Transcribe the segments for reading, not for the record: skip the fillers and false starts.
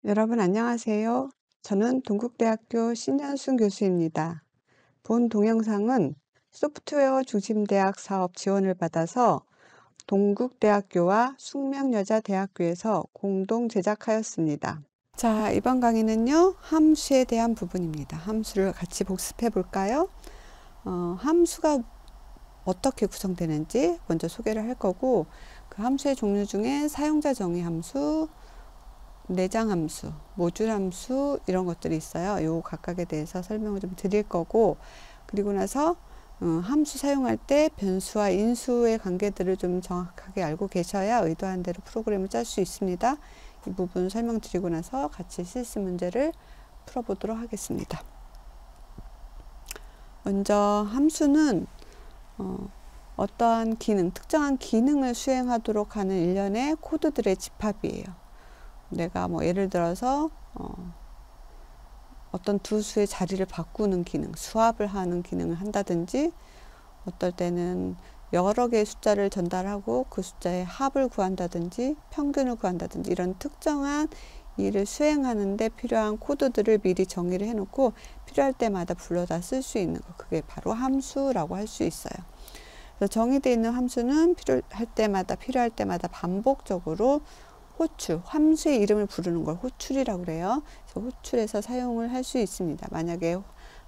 여러분 안녕하세요. 저는 동국대학교 신현순 교수입니다. 본 동영상은 소프트웨어 중심 대학 사업 지원을 받아서 동국대학교와 숙명여자대학교에서 공동 제작하였습니다. 자, 이번 강의는요, 함수에 대한 부분입니다. 함수를 같이 복습해 볼까요? 함수가 어떻게 구성되는지 먼저 소개를 할 거고, 그 함수의 종류 중에 사용자 정의 함수, 내장 함수, 모듈 함수 이런 것들이 있어요. 요 각각에 대해서 설명을 좀 드릴 거고, 그리고 나서 함수 사용할 때 변수와 인수의 관계들을 좀 정확하게 알고 계셔야 의도한 대로 프로그램을 짤 수 있습니다. 이 부분 설명드리고 나서 같이 실습 문제를 풀어보도록 하겠습니다. 먼저 함수는 어떠한 기능, 특정한 기능을 수행하도록 하는 일련의 코드들의 집합이에요. 내가 뭐 예를 들어서 어떤 두 수의 자리를 바꾸는 기능, 수합을 하는 기능을 한다든지, 어떨 때는 여러 개의 숫자를 전달하고 그 숫자의 합을 구한다든지 평균을 구한다든지 이런 특정한 일을 수행하는 데 필요한 코드들을 미리 정의를 해놓고 필요할 때마다 불러다 쓸 수 있는 거, 그게 바로 함수라고 할 수 있어요. 그래서 정의되어 있는 함수는 필요할 때마다 반복적으로 호출, 함수의 이름을 부르는 걸 호출이라고 그래요. 그래서 호출해서 사용을 할 수 있습니다. 만약에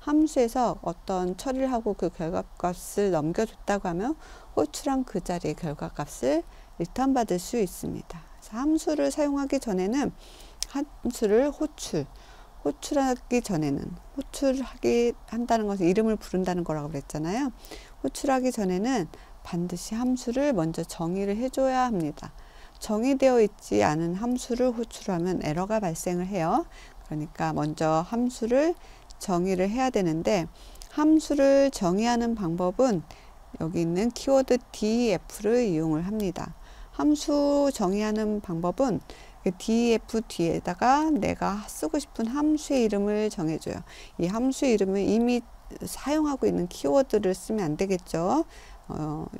함수에서 어떤 처리를 하고 그 결과값을 넘겨줬다고 하면 호출한 그 자리의 결과값을 리턴 받을 수 있습니다. 그래서 함수를 사용하기 전에는 함수를 호출하기 전에는 호출하기 한다는 것은 이름을 부른다는 거라고 그랬잖아요. 호출하기 전에는 반드시 함수를 먼저 정의를 해줘야 합니다. 정의되어 있지 않은 함수를 호출하면 에러가 발생을 해요. 그러니까 먼저 함수를 정의를 해야 되는데, 함수를 정의하는 방법은 여기 있는 키워드 def를 이용을 합니다. 함수 정의하는 방법은 def 뒤에다가 내가 쓰고 싶은 함수의 이름을 정해줘요. 이 함수의 이름을 이미 사용하고 있는 키워드를 쓰면 안 되겠죠.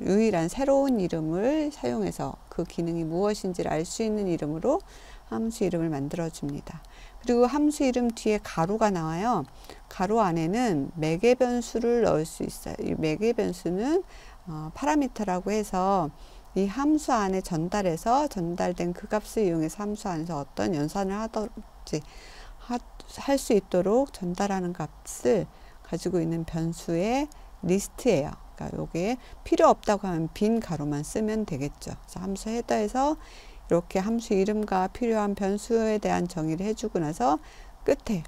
유일한 새로운 이름을 사용해서 그 기능이 무엇인지를 알 수 있는 이름으로 함수 이름을 만들어 줍니다. 그리고 함수 이름 뒤에 가로가 나와요. 가로 안에는 매개 변수를 넣을 수 있어요. 이 매개 변수는 파라미터라고 해서 이 함수 안에 전달된 그 값을 이용해서 함수 안에서 어떤 연산을 하든지 할 수 있도록 전달하는 값을 가지고 있는 변수의 리스트예요. 그러니까 요게 필요 없다고 하면 빈 가로만 쓰면 되겠죠. 그래서 함수 헤더에서 이렇게 함수 이름과 필요한 변수에 대한 정의를 해주고 나서 끝에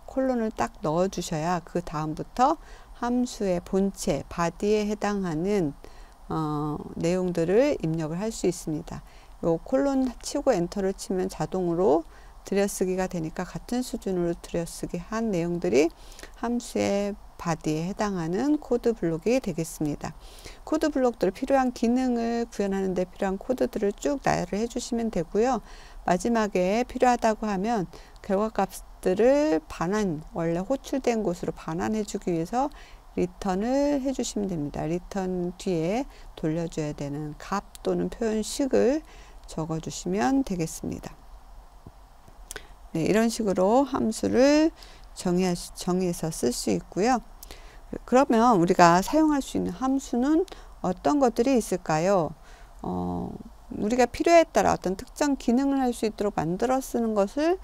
콜론을 딱 넣어 주셔야 그 다음부터 함수의 본체, 바디에 해당하는 내용들을 입력을 할 수 있습니다. 요 콜론 치고 엔터를 치면 자동으로 들여쓰기가 되니까 같은 수준으로 들여쓰기 한 내용들이 함수의 바디에 해당하는 코드 블록이 되겠습니다. 코드 블록들 필요한 기능을 구현하는 데 필요한 코드들을 쭉 나열을 해주시면 되고요. 마지막에 필요하다고 하면 결과값들을 원래 호출된 곳으로 반환해 주기 위해서 리턴을 해주시면 됩니다. 리턴 뒤에 돌려줘야 되는 값 또는 표현식을 적어주시면 되겠습니다. 네, 이런 식으로 함수를 정의해서 쓸 수 있고요. 그러면 우리가 사용할 수 있는 함수는 어떤 것들이 있을까요? 우리가 필요에 따라 어떤 특정 기능을 할 수 있도록 만들어 쓰는 것을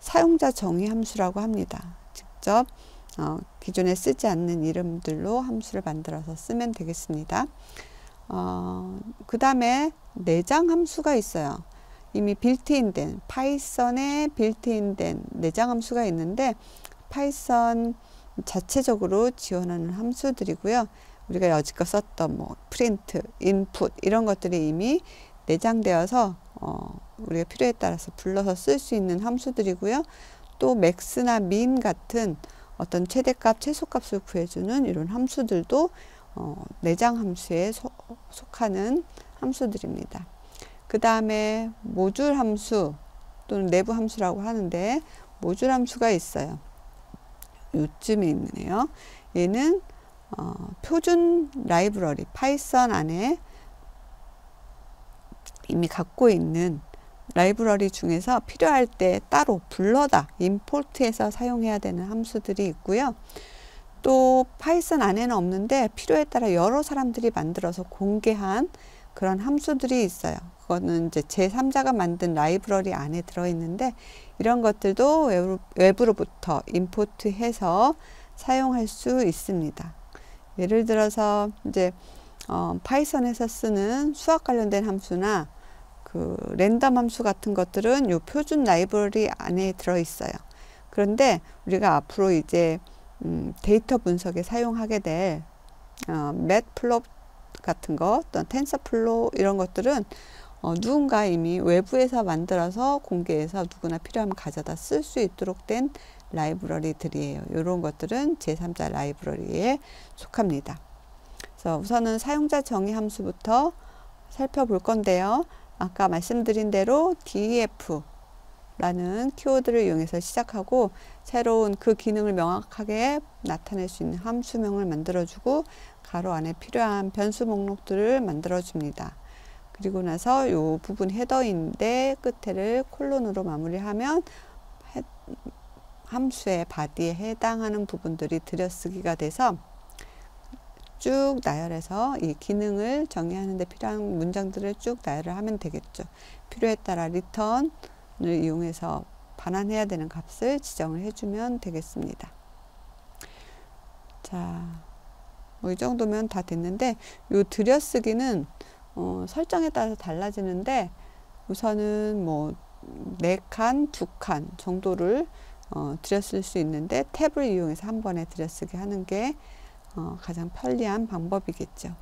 사용자 정의 함수라고 합니다. 직접 기존에 쓰지 않는 이름들로 함수를 만들어서 쓰면 되겠습니다. 그 다음에 내장 함수가 있어요. 이미 빌트인된 파이썬에 빌트인된 내장 함수가 있는데, 파이썬 자체적으로 지원하는 함수들이고요. 우리가 여지껏 썼던 뭐 프린트, 인풋 이런 것들이 이미 내장되어서 우리가 필요에 따라서 불러서 쓸 수 있는 함수들이고요. 또 맥스나 민 같은 어떤 최대값, 최소값을 구해주는 이런 함수들도 내장 함수에 속하는 함수들입니다. 그 다음에 모듈 함수 또는 내부 함수라고 하는데, 모듈 함수가 있어요. 요쯤에 있네요. 얘는 표준 라이브러리 파이썬 안에 이미 갖고 있는 라이브러리 중에서 필요할 때 따로 불러다 임포트해서 사용해야 되는 함수들이 있고요. 또 파이썬 안에는 없는데 필요에 따라 여러 사람들이 만들어서 공개한 그런 함수들이 있어요. 그거는 이제 제3자가 만든 라이브러리 안에 들어있는데 이런 것들도 외부로부터 임포트해서 사용할 수 있습니다. 예를 들어서 이제 파이썬에서 쓰는 수학 관련된 함수나 그 랜덤 함수 같은 것들은 요 표준 라이브러리 안에 들어있어요. 그런데 우리가 앞으로 이제 데이터 분석에 사용하게 될 매트플롯 같은 것, 또 텐서플로우 이런 것들은 누군가 이미 외부에서 만들어서 공개해서 누구나 필요하면 가져다 쓸 수 있도록 된 라이브러리들이에요. 이런 것들은 제3자 라이브러리에 속합니다. 그래서 우선은 사용자 정의 함수부터 살펴볼 건데요. 아까 말씀드린 대로 def 라는 키워드를 이용해서 시작하고 새로운 그 기능을 명확하게 나타낼 수 있는 함수명을 만들어주고 가로 안에 필요한 변수 목록들을 만들어줍니다. 그리고 나서 이 부분 헤더인데 끝에를 콜론으로 마무리하면 함수의 바디에 해당하는 부분들이 들여쓰기가 돼서 쭉 나열해서 이 기능을 정의하는 데 필요한 문장들을 쭉 나열을 하면 되겠죠. 필요에 따라 리턴을 이용해서 반환해야 되는 값을 지정을 해주면 되겠습니다. 자, 뭐 이 정도면 다 됐는데 요 들여쓰기는 설정에 따라서 달라지는데 우선은 뭐 4칸, 2칸 정도를 들여쓸 수 있는데 탭을 이용해서 한 번에 들여쓰기 하는 게 가장 편리한 방법이겠죠.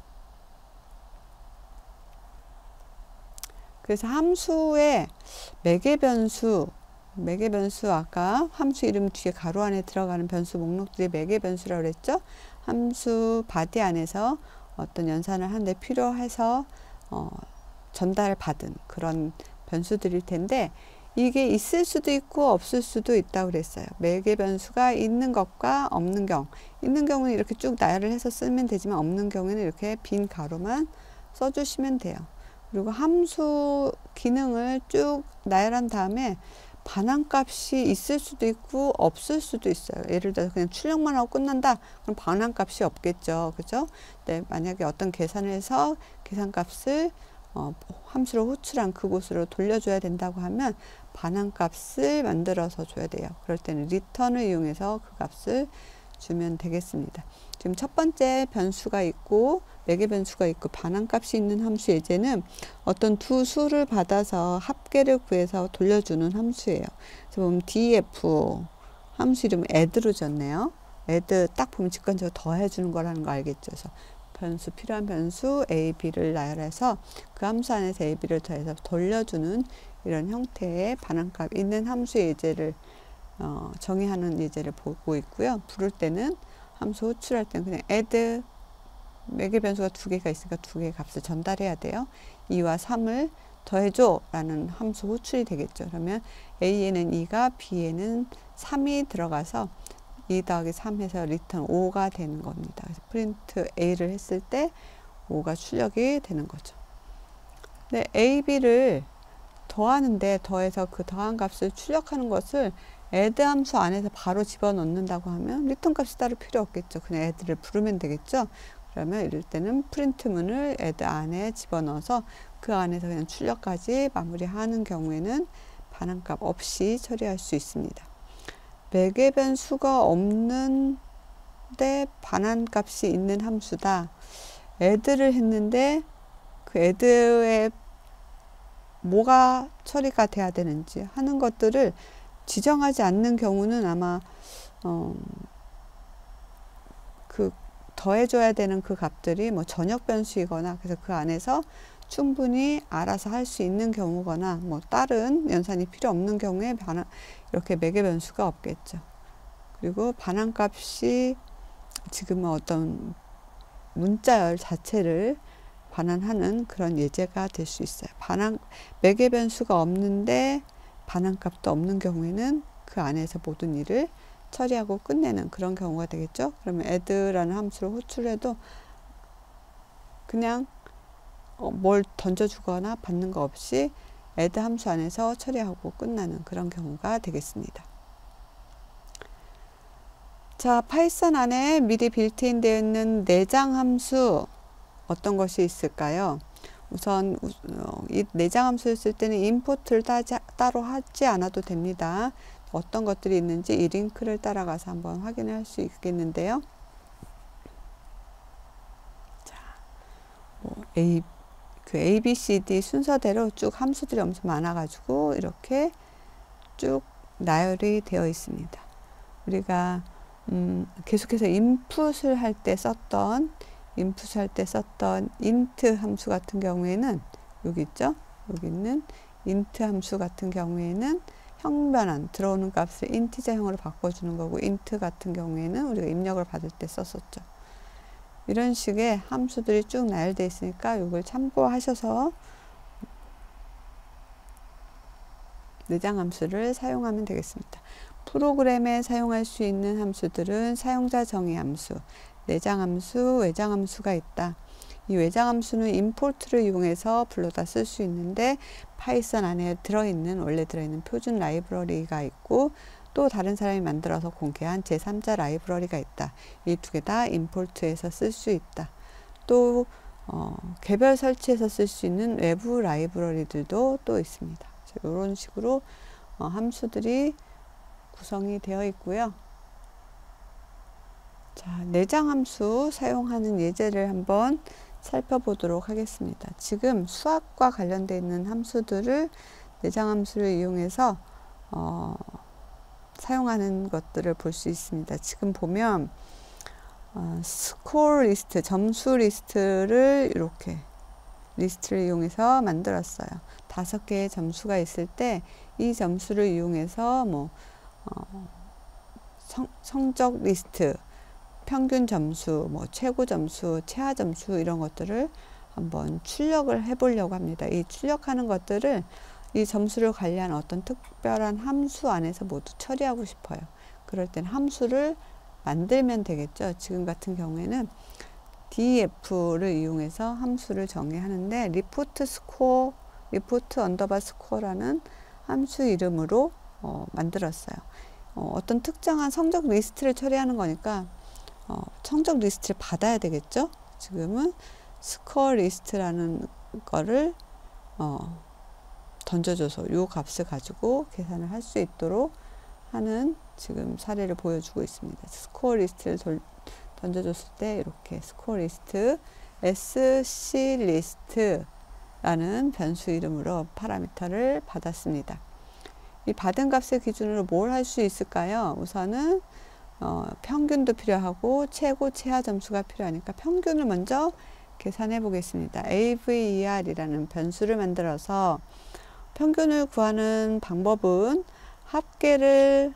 그래서 함수의 매개변수 아까 함수 이름 뒤에 가로 안에 들어가는 변수 목록들이 매개변수라고 그랬죠. 함수 바디 안에서 어떤 연산을 하는데 필요해서 전달받은 그런 변수들일 텐데 이게 있을 수도 있고 없을 수도 있다고 그랬어요. 매개변수가 있는 것과 없는 경우, 있는 경우는 이렇게 쭉 나열을 해서 쓰면 되지만 없는 경우에는 이렇게 빈 가로만 써주시면 돼요. 그리고 함수 기능을 쭉 나열한 다음에 반환값이 있을 수도 있고 없을 수도 있어요. 예를 들어서 그냥 출력만 하고 끝난다? 그럼 반환값이 없겠죠. 그죠? 네, 만약에 어떤 계산을 해서 계산값을 함수로 호출한 그곳으로 돌려줘야 된다고 하면 반환값을 만들어서 줘야 돼요. 그럴 때는 return을 이용해서 그 값을 주면 되겠습니다. 지금 첫 번째 변수가 있고 매개변수가 있고 반환값이 있는 함수 예제는 어떤 두 수를 받아서 합계를 구해서 돌려주는 함수예요. 그래서 보면 def 함수 이름 add로 줬네요. add 딱 보면 직관적으로 더해주는 거라는 거 알겠죠? 그래서 변수 필요한 변수 a, b를 나열해서 그 함수 안에서 a, b를 더해서 돌려주는 이런 형태의 반환값 있는 함수 예제를 정의하는 예제를 보고 있고요. 부를 때는 함수 호출할 때는 그냥 add 매개변수가 2개가 있으니까 2개의 값을 전달해야 돼요. 2와 3을 더해줘 라는 함수 호출이 되겠죠. 그러면 a에는 2가 b에는 3이 들어가서 2 더하기 3 해서 return 5가 되는 겁니다. 그래서 print a를 했을 때 5가 출력이 되는 거죠. 근데 a, b를 더하는데 더해서 그 더한 값을 출력하는 것을 add 함수 안에서 바로 집어넣는다고 하면 return 값이 따로 필요 없겠죠. 그냥 add를 부르면 되겠죠. 그러면 이럴 때는 프린트문을 add 안에 집어넣어서 그 안에서 그냥 출력까지 마무리하는 경우에는 반환값 없이 처리할 수 있습니다. 매개변수가 없는데 반환값이 있는 함수다. add를 했는데 그 add에 뭐가 처리가 돼야 되는지 하는 것들을 지정하지 않는 경우는 아마 그 더해줘야 되는 그 값들이 뭐 전역 변수이거나 그래서 그 안에서 충분히 알아서 할 수 있는 경우거나 뭐 다른 연산이 필요 없는 경우에 이렇게 매개 변수가 없겠죠. 그리고 반환값이 지금은 어떤 문자열 자체를 반환하는 그런 예제가 될 수 있어요. 매개 변수가 없는데 반환값도 없는 경우에는 그 안에서 모든 일을 처리하고 끝내는 그런 경우가 되겠죠. 그러면 add라는 함수를 호출해도 그냥 뭘 던져주거나 받는 거 없이 add 함수 안에서 처리하고 끝나는 그런 경우가 되겠습니다. 자, 파이썬 안에 미리 빌트인 되어 있는 내장 함수 어떤 것이 있을까요? 우선 이 내장 함수를 쓸 때는 임포트를 따로 하지 않아도 됩니다. 어떤 것들이 있는지 이 링크를 따라가서 한번 확인할 수 있겠는데요. 자, A, B, C, D 순서대로 쭉 함수들이 엄청 많아가지고 이렇게 쭉 나열이 되어 있습니다. 우리가 계속해서 인풋을 할 때 썼던 int 함수 같은 경우에는 여기 있죠? 여기 있는 int 함수 같은 경우에는 형변환 들어오는 값을 인티저형으로 바꿔주는 거고, int 같은 경우에는 우리가 입력을 받을 때 썼었죠. 이런 식의 함수들이 쭉 나열되어 있으니까 이걸 참고하셔서 내장 함수를 사용하면 되겠습니다. 프로그램에 사용할 수 있는 함수들은 사용자 정의 함수, 내장 함수, 외장 함수가 있다. 이 외장 함수는 임포트를 이용해서 불러다 쓸 수 있는데 파이썬 안에 원래 들어있는 표준 라이브러리가 있고, 또 다른 사람이 만들어서 공개한 제3자 라이브러리가 있다. 이 두 개 다 임포트해서 쓸 수 있다. 또 개별 설치해서 쓸 수 있는 외부 라이브러리들도 또 있습니다. 이런 식으로 함수들이 구성이 되어 있고요. 자, 내장 함수 사용하는 예제를 한번 살펴보도록 하겠습니다. 지금 수학과 관련되어 있는 함수들을 내장 함수를 이용해서 사용하는 것들을 볼 수 있습니다. 지금 보면 스코어 리스트, 점수 리스트를 이렇게 리스트를 이용해서 만들었어요. 5개의 점수가 있을 때 이 점수를 이용해서 성적 리스트, 평균 점수, 최고 점수, 최하 점수 이런 것들을 한번 출력을 해 보려고 합니다. 이 출력하는 것들을 이 점수를 관리하는 어떤 특별한 함수 안에서 모두 처리하고 싶어요. 그럴 땐 함수를 만들면 되겠죠. 지금 같은 경우에는 def를 이용해서 함수를 정의하는데 report 언더바 스코어라는 함수 이름으로 만들었어요. 어떤 특정한 성적 리스트를 처리하는 거니까 성적 리스트를 받아야 되겠죠. 지금은 스코어 리스트라는 거를 던져줘서 이 값을 가지고 계산을 할 수 있도록 하는 지금 사례를 보여주고 있습니다. 스코어 리스트를 던져줬을 때 이렇게 스코어 리스트 sc 리스트라는 변수 이름으로 파라미터를 받았습니다. 이 받은 값의 기준으로 뭘 할 수 있을까요? 우선은 평균도 필요하고 최고 최하 점수가 필요하니까 평균을 먼저 계산해 보겠습니다. AVER이라는 변수를 만들어서 평균을 구하는 방법은 합계를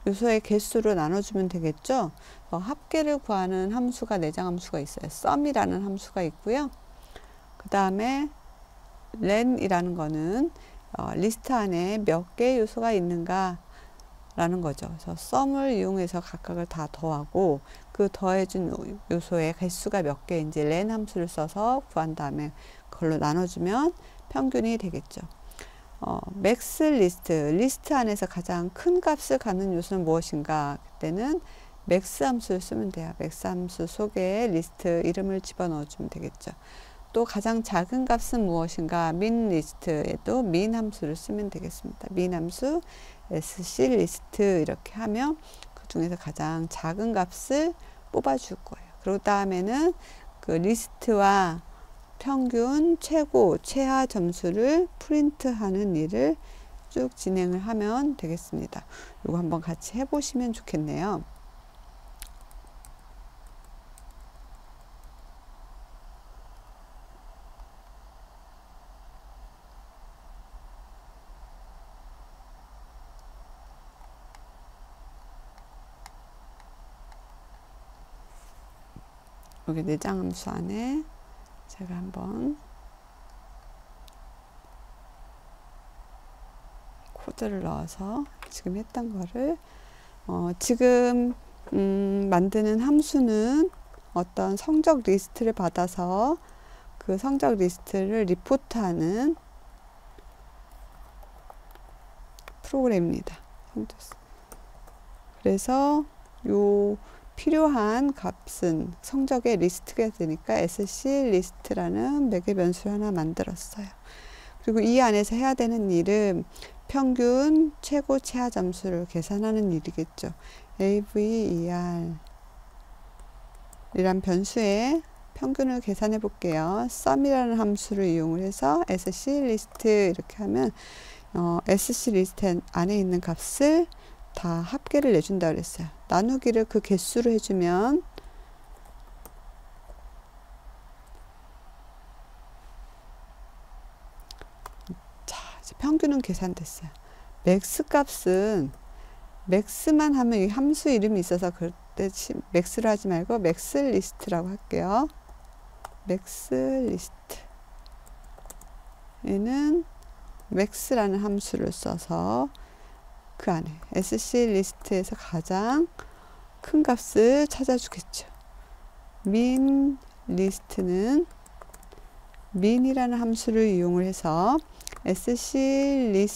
요소의 개수로 나눠주면 되겠죠. 합계를 구하는 함수가 내장 함수가 있어요. sum이라는 함수가 있고요. 그 다음에 len이라는 거는 리스트 안에 몇 개의 요소가 있는가 라는 거죠. 그래서 sum을 이용해서 각각을 다 더하고 그 더해준 요소의 개수가 몇 개인지 len 함수를 써서 구한 다음에 그걸로 나눠주면 평균이 되겠죠. 맥스 리스트 안에서 가장 큰 값을 갖는 요소는 무엇인가? 그때는 맥스 함수를 쓰면 돼요. 맥스 함수 속에 리스트 이름을 집어넣어 주면 되겠죠. 또 가장 작은 값은 무엇인가? 민 리스트에도 민 함수를 쓰면 되겠습니다. 민 함수 sc 리스트 이렇게 하면 그 중에서 가장 작은 값을 뽑아 줄 거예요. 그리고 다음에는 그 리스트와 평균, 최고, 최하 점수를 프린트하는 일을 쭉 진행을 하면 되겠습니다. 이거 한번 같이 해보시면 좋겠네요. 여기 내장 함수 안에 제가 한번 코드를 넣어서 지금 했던 거를 지금 만드는 함수는 어떤 성적 리스트를 받아서 그 성적 리스트를 리포트하는 프로그램입니다. 그래서 요 필요한 값은 성적의 리스트가 되니까 sc 리스트라는 매개 변수를 하나 만들었어요. 그리고 이 안에서 해야 되는 일은 평균 최고 최하 점수를 계산하는 일이겠죠. AVER 이란 변수에 평균을 계산해 볼게요. sum이라는 함수를 이용을 해서 sc 리스트 이렇게 하면 sc 리스트 안에 있는 값을 다 합계를 내준다 그랬어요. 나누기를 그 개수로 해주면 자, 이제 평균은 계산됐어요. 맥스 값은 맥스만 하면 이 함수 이름이 있어서 그때 맥스를 하지 말고 맥스 리스트라고 할게요. 맥스 리스트 얘는 맥스라는 함수를 써서 그 안에 sc 리스트에서 가장 큰 값을 찾아주겠죠. min 리스트는 min이라는 함수를 이용을 해서 sc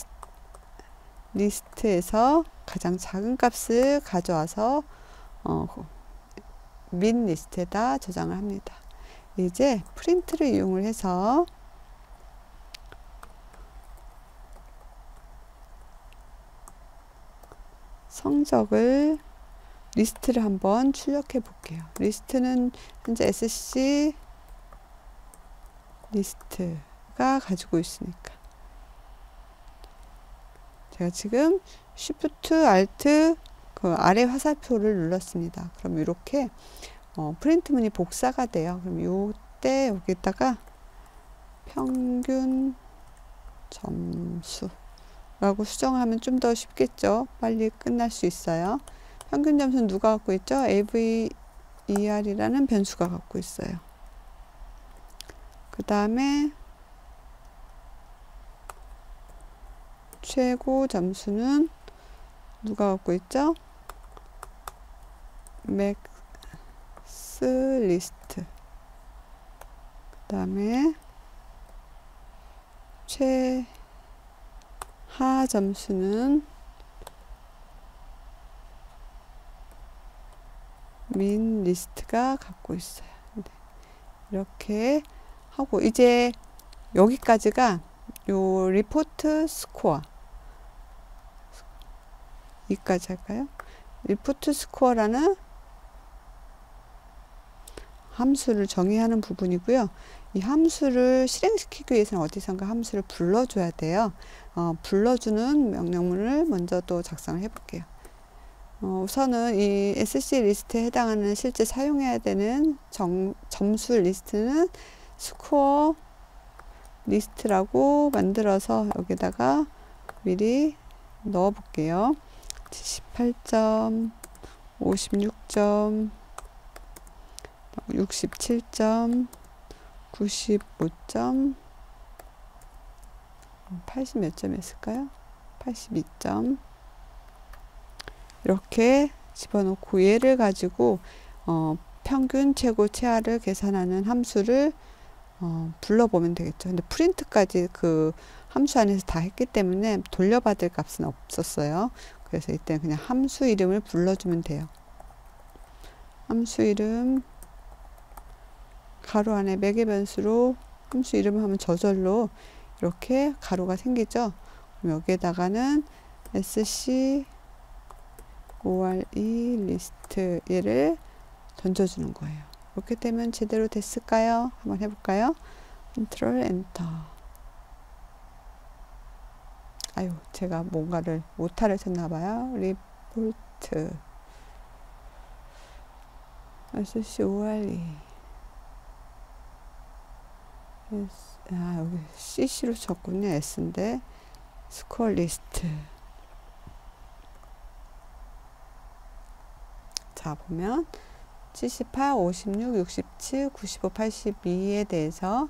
리스트에서 가장 작은 값을 가져와서 min 리스트에다 저장을 합니다. 이제 프린트를 이용을 해서 성적을 리스트를 한번 출력해 볼게요. 리스트는 현재 sc 리스트가 가지고 있으니까 제가 지금 Shift Alt 그 아래 화살표를 눌렀습니다. 그럼 이렇게 프린트 문이 복사가 돼요. 그럼 요때 여기다가 평균 점수 라고 수정하면 좀 더 쉽겠죠. 빨리 끝날 수 있어요. 평균 점수는 누가 갖고 있죠? AVER이라는 변수가 갖고 있어요. 그 다음에 최고 점수는 누가 갖고 있죠? 맥스 리스트. 그 다음에 최하 점수는 min 리스트가 갖고 있어요. 네. 이렇게 하고 이제 여기까지가 요 리포트 스코어 여기까지 할까요? 리포트 스코어라는 함수를 정의하는 부분이고요. 이 함수를 실행시키기 위해서는 어디선가 함수를 불러줘야 돼요. 불러주는 명령문을 먼저 또 작성을 해볼게요. 우선은 이 sc 리스트에 해당하는 실제 사용해야 되는 점수 리스트는 스코어 리스트라고 만들어서 여기다가 미리 넣어 볼게요. 78점, 56점, 67점, 95점, 80 몇 점이었을까요? 82점. 이렇게 집어넣고 얘를 가지고 평균 최고 최하를 계산하는 함수를 불러보면 되겠죠. 근데 프린트까지 그 함수 안에서 다 했기 때문에 돌려받을 값은 없었어요. 그래서 이때 그냥 함수 이름을 불러주면 돼요. 함수 이름 가로 안에 매개 변수로 함수 이름을 하면 저절로 이렇게 가로가 생기죠. 그럼 여기에다가는 sc ore 리스트 얘를 던져주는 거예요. 이렇게 되면 제대로 됐을까요? 한번 해볼까요? 컨트롤 엔터. 아유, 제가 뭔가를 오타를 쳤나봐요. 리포트 sc ore 여기 cc로 쳤군요. s인데 스코어 리스트. 자, 보면 78, 56, 67, 95, 82에 대해서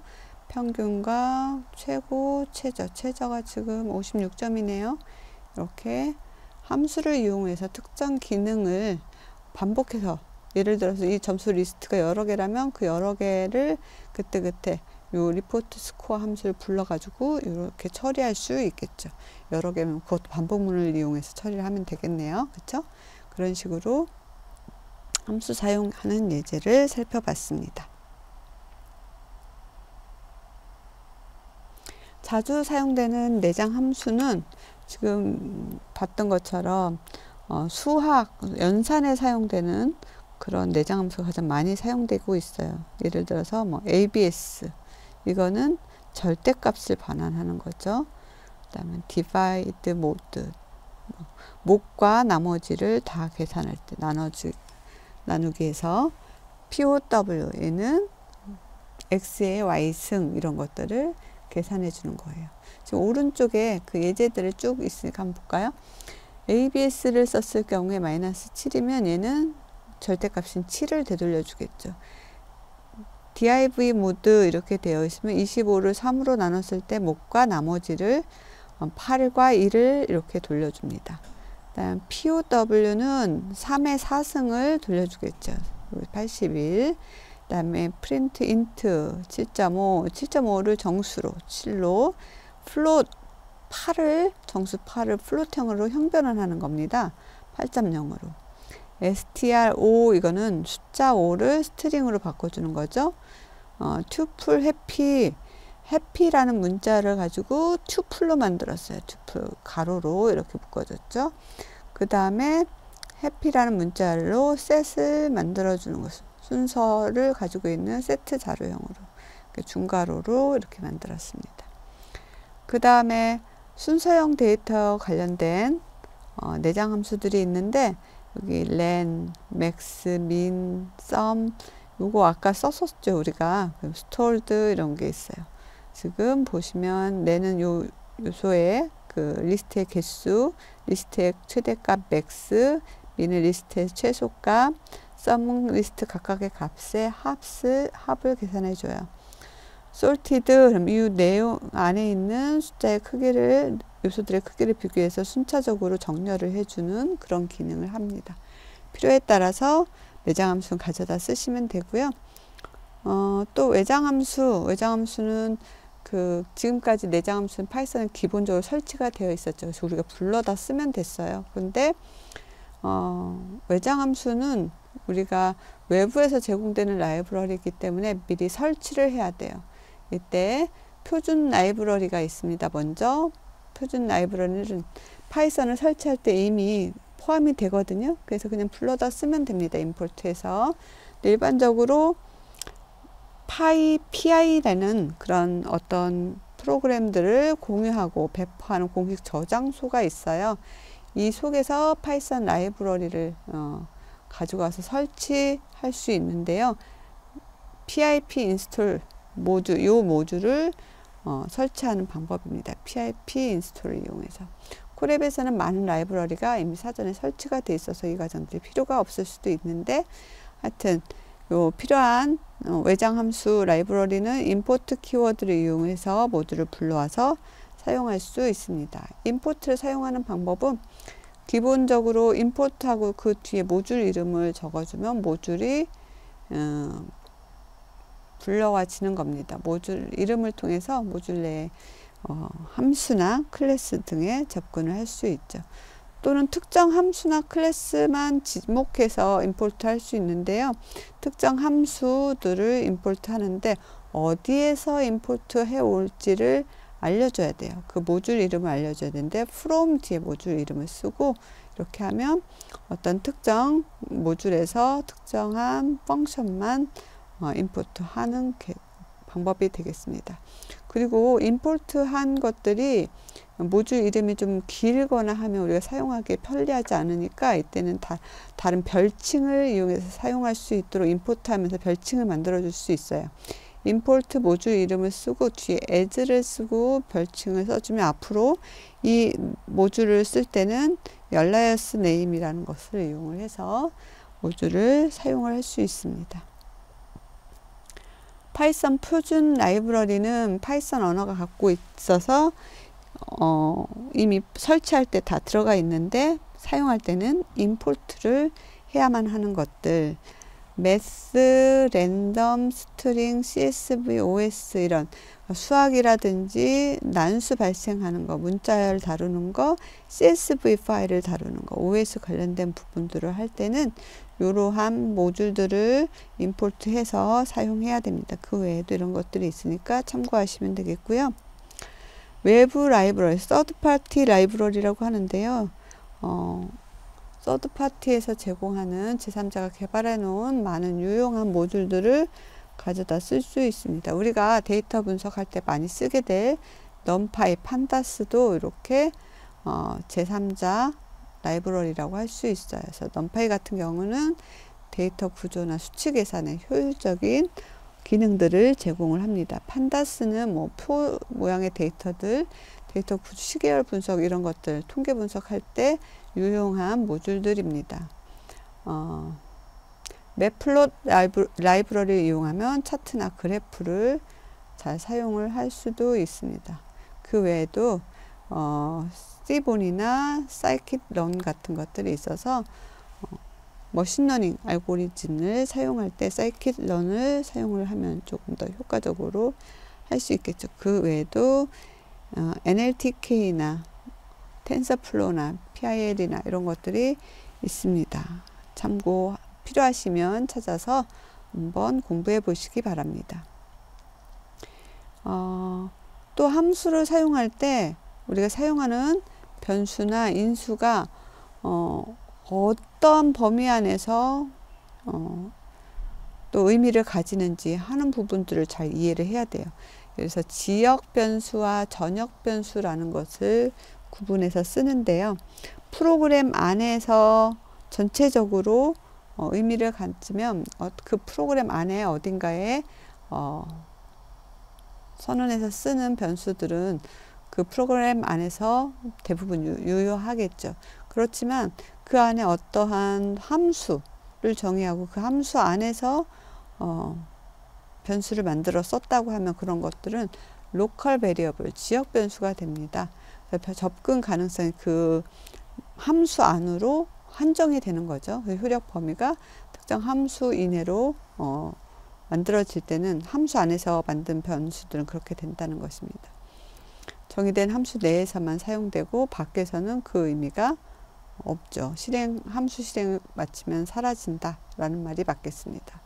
평균과 최고, 최저가 지금 56점이네요. 이렇게 함수를 이용해서 특정 기능을 반복해서 예를 들어서 이 점수 리스트가 여러 개라면 그 여러 개를 그때그때 요 리포트 스코어 함수를 불러가지고 이렇게 처리할 수 있겠죠. 여러 개면 그것도 반복문을 이용해서 처리를 하면 되겠네요. 그렇죠? 그런 식으로 함수 사용하는 예제를 살펴봤습니다. 자주 사용되는 내장 함수는 지금 봤던 것처럼 수학, 연산에 사용되는 그런 내장 함수가 가장 많이 사용되고 있어요. 예를 들어서 뭐 ABS, 이거는 절대값을 반환하는 거죠. 그 다음에 divide mode, 목과 나머지를 다 계산할 때 나누기 해서 POW, 얘는 X의 Y승, 이런 것들을 계산해 주는 거예요. 지금 오른쪽에 그 예제들을 쭉 있으니까 한번 볼까요? ABS를 썼을 경우에 마이너스 7이면 얘는 절대값인 7을 되돌려 주겠죠. div 모드 이렇게 되어 있으면 25를 3으로 나눴을 때 목과 나머지를 8과 1을 이렇게 돌려줍니다. 다음 POW는 3의 4승을 돌려주겠죠. 81. 그 다음에 print int 7.5, 7.5를 정수로 7로 float 8을 정수 8을 플롯형으로 형변환하는 겁니다. 8.0으로. str5 이거는 숫자 5를 스트링으로 바꿔주는 거죠. tuple happy라는 문자를 가지고 tuple로 만들었어요. tuple 가로로 이렇게 묶어줬죠. 그 다음에 happy라는 문자로 set을 만들어주는 것을 순서를 가지고 있는 세트 자료형으로 중가로로 이렇게 만들었습니다. 그 다음에 순서형 데이터 관련된 내장 함수들이 있는데 여기 len, max, min, sum 요거 아까 썼었죠 우리가. stored 이런 게 있어요. 지금 보시면 len은 요 요소의 그 리스트의 개수, 리스트의 최대값 max, min은 리스트의 최소값, sum은 리스트 각각의 값의 합을 계산해 줘요. sorted, 그럼 이 내용 안에 있는 숫자의 크기를, 요소들의 크기를 비교해서 순차적으로 정렬을 해주는 그런 기능을 합니다. 필요에 따라서 내장함수는 가져다 쓰시면 되고요. 또 외장함수는 지금까지 내장함수는 파이썬은 기본적으로 설치가 되어 있었죠. 그래서 우리가 불러다 쓰면 됐어요. 근데 외장함수는 우리가 외부에서 제공되는 라이브러리이기 때문에 미리 설치를 해야 돼요. 이때 표준 라이브러리가 있습니다. 먼저 표준 라이브러리는 파이썬을 설치할 때 이미 포함이 되거든요. 그래서 그냥 불러다 쓰면 됩니다. 임포트해서. 일반적으로 PI라는 그런 어떤 프로그램들을 공유하고 배포하는 공식 저장소가 있어요. 이 속에서 파이썬 라이브러리를 가져가서 설치할 수 있는데요. pip 인스톨 모듈, 이 모듈을 설치하는 방법입니다. pip 인스톨을 이용해서. 콜앱에서는 많은 라이브러리가 이미 사전에 설치가 돼 있어서 이 과정들이 필요가 없을 수도 있는데, 하여튼 요 필요한 외장 함수 라이브러리는 임포트 키워드를 이용해서 모듈을 불러와서 사용할 수 있습니다. 임포트를 사용하는 방법은 기본적으로 임포트하고 그 뒤에 모듈 이름을 적어주면 모듈이 불러와지는 겁니다. 모듈 이름을 통해서 모듈 내에 함수나 클래스 등에 접근을 할 수 있죠. 또는 특정 함수나 클래스만 지목해서 임포트 할 수 있는데요. 특정 함수들을 임포트 하는데 어디에서 임포트 해 올지를 알려줘야 돼요. 그 모듈 이름을 알려줘야 되는데 from 뒤에 모듈 이름을 쓰고 이렇게 하면 어떤 특정 모듈에서 특정한 펑션만 임포트 하는 방법이 되겠습니다. 그리고 임포트 한 것들이 모듈 이름이 좀 길거나 하면 우리가 사용하기 편리하지 않으니까 이때는 다른 별칭을 이용해서 사용할 수 있도록 임포트 하면서 별칭을 만들어 줄 수 있어요. 임포트 모듈 이름을 쓰고 뒤에 as를 쓰고 별칭을 써주면 앞으로 이 모듈을 쓸 때는 alias name이라는 것을 이용을 해서 모듈을 사용을 할 수 있습니다. 파이썬 표준 라이브러리는 파이썬 언어가 갖고 있어서 이미 설치할 때 다 들어가 있는데 사용할 때는 임포트를 해야만 하는 것들, 매스, 랜덤, 스트링, CSV, OS 이런 수학이라든지 난수 발생하는 거, 문자열 다루는 거, CSV 파일을 다루는 거, OS 관련된 부분들을 할 때는 이러한 모듈들을 임포트해서 사용해야 됩니다. 그 외에도 이런 것들이 있으니까 참고하시면 되겠고요. 외부 라이브러리, 서드파티 라이브러리라고 하는데요. 서드파티에서 제공하는 제3자가 개발해 놓은 많은 유용한 모듈들을 가져다 쓸 수 있습니다. 우리가 데이터 분석할 때 많이 쓰게 될 넘파이, 판다스도 이렇게 제3자 라이브러리라고 할 수 있어요. 그래서 넘파이 같은 경우는 데이터 구조나 수치 계산에 효율적인 기능들을 제공을 합니다. 판다스는 뭐 표 모양의 데이터들, 데이터 구조, 시계열 분석 이런 것들 통계 분석할 때 유용한 모듈들입니다. 맵플롯 라이브러리를 이용하면 차트나 그래프를 잘 사용을 할 수도 있습니다. 그 외에도 시본이나 사이킷런 같은 것들이 있어서 머신러닝 알고리즘을 사용할 때 사이킷런을 사용을 하면 조금 더 효과적으로 할 수 있겠죠. 그 외에도 NLTK나 텐서플로우나 PIL이나 이런 것들이 있습니다. 참고 필요하시면 찾아서 한번 공부해 보시기 바랍니다. 또 함수를 사용할 때 우리가 사용하는 변수나 인수가 어떤 범위 안에서 또 의미를 가지는지 하는 부분들을 잘 이해를 해야 돼요. 그래서 지역 변수와 전역 변수라는 것을 구분해서 쓰는데요. 프로그램 안에서 전체적으로 의미를 가지면 그 프로그램 안에 어딘가에 선언해서 쓰는 변수들은 그 프로그램 안에서 대부분 유효하겠죠. 그렇지만 그 안에 어떠한 함수를 정의하고 그 함수 안에서 변수를 만들어 썼다고 하면 그런 것들은 로컬 베리어블, 지역 변수가 됩니다. 접근 가능성이 그 함수 안으로 한정이 되는 거죠. 그 효력 범위가 특정 함수 이내로 만들어질 때는 함수 안에서 만든 변수들은 그렇게 된다는 것입니다. 정의된 함수 내에서만 사용되고 밖에서는 그 의미가 없죠. 함수 실행을 마치면 사라진다 라는 말이 맞겠습니다.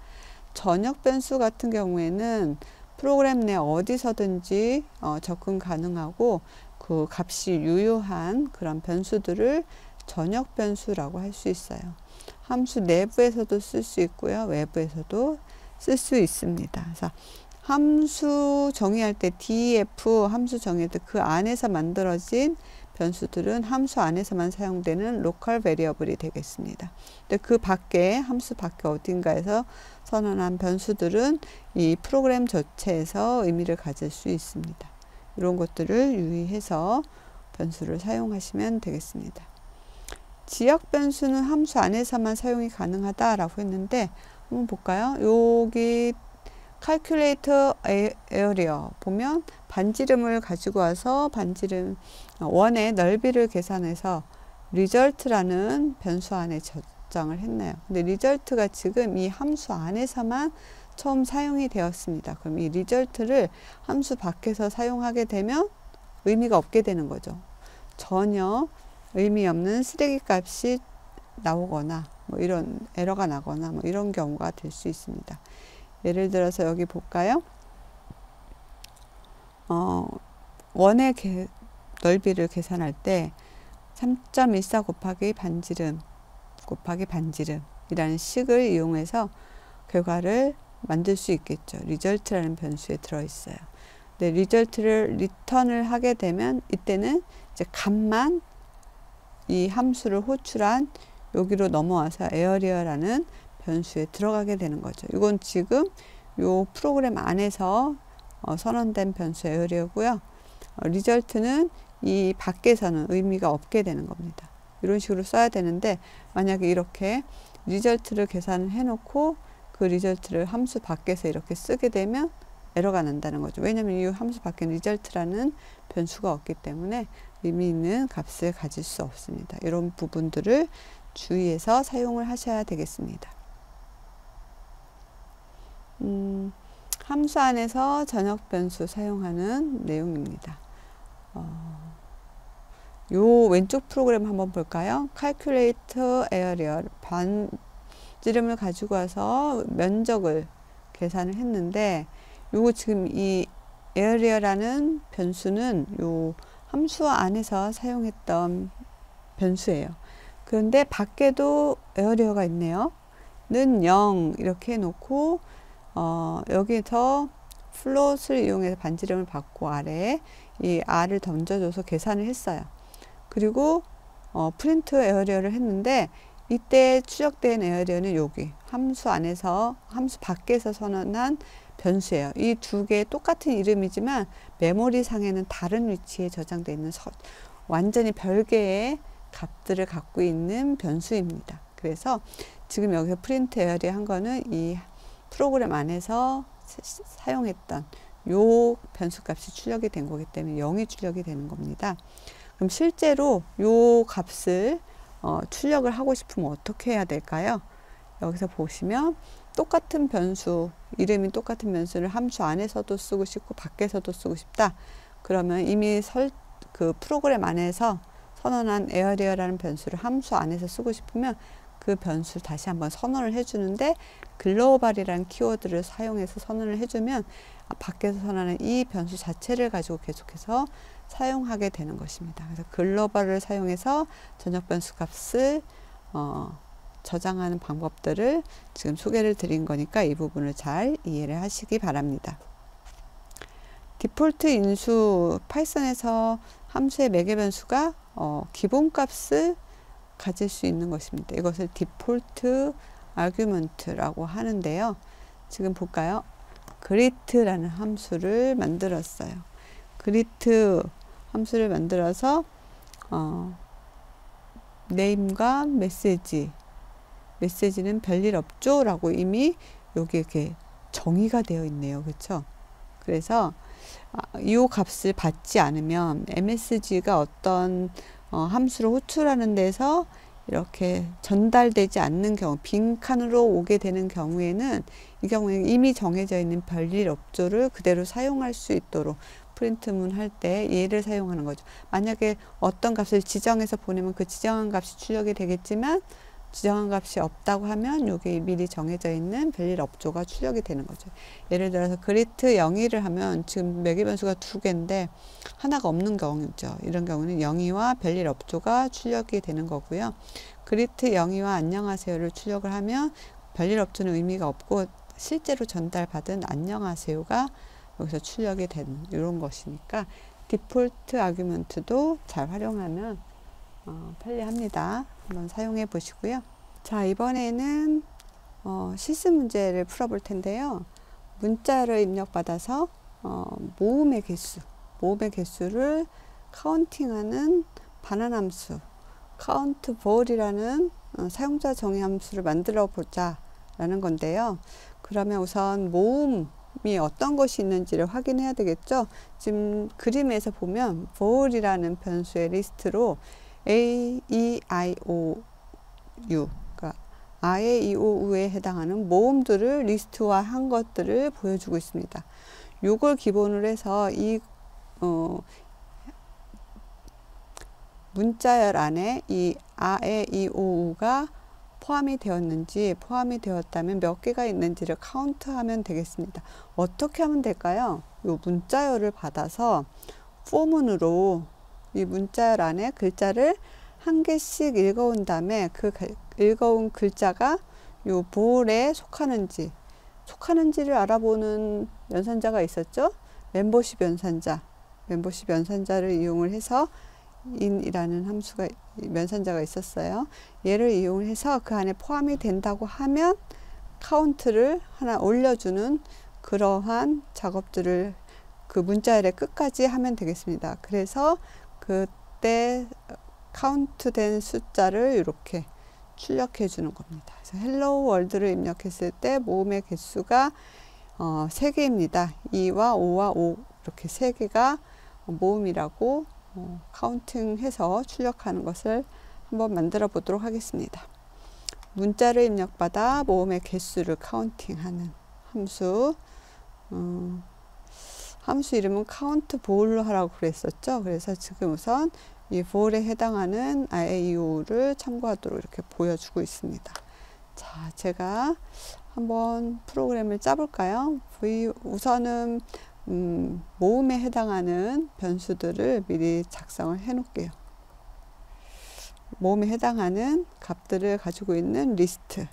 전역 변수 같은 경우에는 프로그램 내 어디서든지 접근 가능하고 그 값이 유효한 그런 변수들을 전역 변수라고 할 수 있어요. 함수 내부에서도 쓸 수 있고요. 외부에서도 쓸 수 있습니다. 그래서 함수 정의할 때 def 함수 정의할 때 그 안에서 만들어진 변수들은 함수 안에서만 사용되는 로컬 베리어블이 되겠습니다. 근데 그 밖에 함수 밖에 어딘가에서 선언한 변수들은 이 프로그램 전체에서 의미를 가질 수 있습니다. 이런 것들을 유의해서 변수를 사용하시면 되겠습니다. 지역 변수는 함수 안에서만 사용이 가능하다라고 했는데 한번 볼까요? 여기 calculator area 보면 반지름을 가지고 와서 반지름 원의 넓이를 계산해서 result라는 변수 안에 저장을 했네요. 근데 result가 지금 이 함수 안에서만 처음 사용이 되었습니다. 그럼 이 result를 함수 밖에서 사용하게 되면 의미가 없게 되는 거죠. 전혀 의미 없는 쓰레기 값이 나오거나 뭐 이런 에러가 나거나 뭐 이런 경우가 될 수 있습니다. 예를 들어서 여기 볼까요? 원의 넓이를 계산할 때 3.14 곱하기 반지름 곱하기 반지름 이라는 식을 이용해서 결과를 만들 수 있겠죠. result라는 변수에 들어있어요. 근데 result를 리턴을 하게 되면 이때는 이제 값만 이 함수를 호출한 여기로 넘어와서 area라는 변수에 들어가게 되는 거죠. 이건 지금 요 프로그램 안에서 선언된 변수 area고요. result는 이 밖에서는 의미가 없게 되는 겁니다. 이런 식으로 써야 되는데 만약에 이렇게 result를 계산해 놓고 그 result를 함수 밖에서 이렇게 쓰게 되면 에러가 난다는 거죠. 왜냐하면 이 함수 밖에 result라는 변수가 없기 때문에 의미 있는 값을 가질 수 없습니다. 이런 부분들을 주의해서 사용을 하셔야 되겠습니다. 함수 안에서 전역 변수 사용하는 내용입니다. 요 왼쪽 프로그램 한번 볼까요? Calculate Area 반지름을 가지고 와서 면적을 계산을 했는데, 요거 지금 이 area라는 변수는 요 함수 안에서 사용했던 변수예요. 그런데 밖에도 area가 있네요. 는 0 이렇게 해놓고 여기에서 float을 이용해서 반지름을 받고 아래에 이 r을 던져줘서 계산을 했어요. 그리고 print area를 했는데, 이때 추적된 area는 여기 함수 안에서 함수 밖에서 선언한 변수예요. 이 두 개 똑같은 이름이지만 메모리 상에는 다른 위치에 저장되어 있는 완전히 별개의 값들을 갖고 있는 변수입니다. 그래서 지금 여기서 프린트 에어리어 한 거는 이 프로그램 안에서 사용했던 요 변수 값이 출력이 된 거기 때문에 0이 출력이 되는 겁니다. 그럼 실제로 요 값을 출력을 하고 싶으면 어떻게 해야 될까요? 여기서 보시면 똑같은 변수, 이름이 똑같은 변수를 함수 안에서도 쓰고 싶고 밖에서도 쓰고 싶다. 그러면 이미 그 프로그램 안에서 선언한 area라는 변수를 함수 안에서 쓰고 싶으면 그 변수를 다시 한번 선언을 해주는데, 글로벌이라는 키워드를 사용해서 선언을 해주면 밖에서 선언하는 이 변수 자체를 가지고 계속해서 사용하게 되는 것입니다. 그래서 글로벌을 사용해서 전역 변수 값을 저장하는 방법들을 지금 소개를 드린 거니까 이 부분을 잘 이해를 하시기 바랍니다. 디폴트 인수, 파이썬에서 함수의 매개 변수가 기본값을 가질 수 있는 것입니다. 이것을 디폴트 아규먼트라고 하는데요. 지금 볼까요? greet라는 함수를 만들었어요. greet 함수를 만들어서 name과 메시지는 별일 없죠 라고 이미 여기 이렇게 정의가 되어 있네요. 그렇죠? 그래서 이 값을 받지 않으면 MSG가 어떤 함수를 호출하는 데서 이렇게 전달되지 않는 경우, 빈칸으로 오게 되는 경우에는, 이 경우에는 이미 정해져 있는 별일 없죠를 그대로 사용할 수 있도록 프린트문 할 때 얘를 사용하는 거죠. 만약에 어떤 값을 지정해서 보내면 그 지정한 값이 출력이 되겠지만, 지정한 값이 없다고 하면 여기 미리 정해져 있는 별일 없죠가 출력이 되는 거죠. 예를 들어서 그리트 0을 하면 지금 매개 변수가 두 개인데 하나가 없는 경우죠. 이런 경우는 0이와 별일 없죠가 출력이 되는 거고요. 그리트 0이와 안녕하세요를 출력을 하면 별일 없죠는 의미가 없고 실제로 전달받은 안녕하세요가 여기서 출력이 되는 이런 것이니까 디폴트 아규먼트도 잘 활용하면 편리합니다. 한번 사용해 보시고요. 자, 이번에는 실습 문제를 풀어볼 텐데요. 문자를 입력받아서 모음의 개수를 카운팅하는 반환함수 countVal이라는 사용자 정의 함수를 만들어 보자 라는 건데요. 그러면 우선 모음이 어떤 것이 있는지를 확인해야 되겠죠. 지금 그림에서 보면 val이라는 변수의 리스트로 A, E, I, O, U, 그러니까 아에, 이, 오, 우에 해당하는 모음들을 리스트화 한 것들을 보여주고 있습니다. 요걸 기본으로 해서 이 문자열 안에 이 아에, 이, 오, 우가 포함이 되었다면 몇 개가 있는지를 카운트하면 되겠습니다. 어떻게 하면 될까요? 요 문자열을 받아서 포문으로 이 문자열 안에 글자를 한 개씩 읽어온 다음에 그 읽어온 글자가 요 볼에 속하는지를 알아보는 연산자가 있었죠. 멤버십 연산자를 이용을 해서 in이라는 함수가 연산자가 있었어요. 얘를 이용해서 그 안에 포함이 된다고 하면 카운트를 하나 올려주는 그러한 작업들을 그 문자열의 끝까지 하면 되겠습니다. 그래서 그때 카운트된 숫자를 이렇게 출력해 주는 겁니다. 그래서 헬로 월드를 입력했을 때 모음의 개수가 3개입니다. 2와 5와 5 이렇게 3개가 모음이라고 카운팅해서 출력하는 것을 한번 만들어 보도록 하겠습니다. 문자를 입력받아 모음의 개수를 카운팅하는 함수. 함수 이름은 카운트 볼로 하라고 그랬었죠. 그래서 지금 우선 이 볼에 해당하는 IAU를 참고하도록 이렇게 보여주고 있습니다. 자, 제가 한번 프로그램을 짜볼까요? 우선은 모음에 해당하는 변수들을 미리 작성을 해 놓을게요. 모음에 해당하는 값들을 가지고 있는 리스트.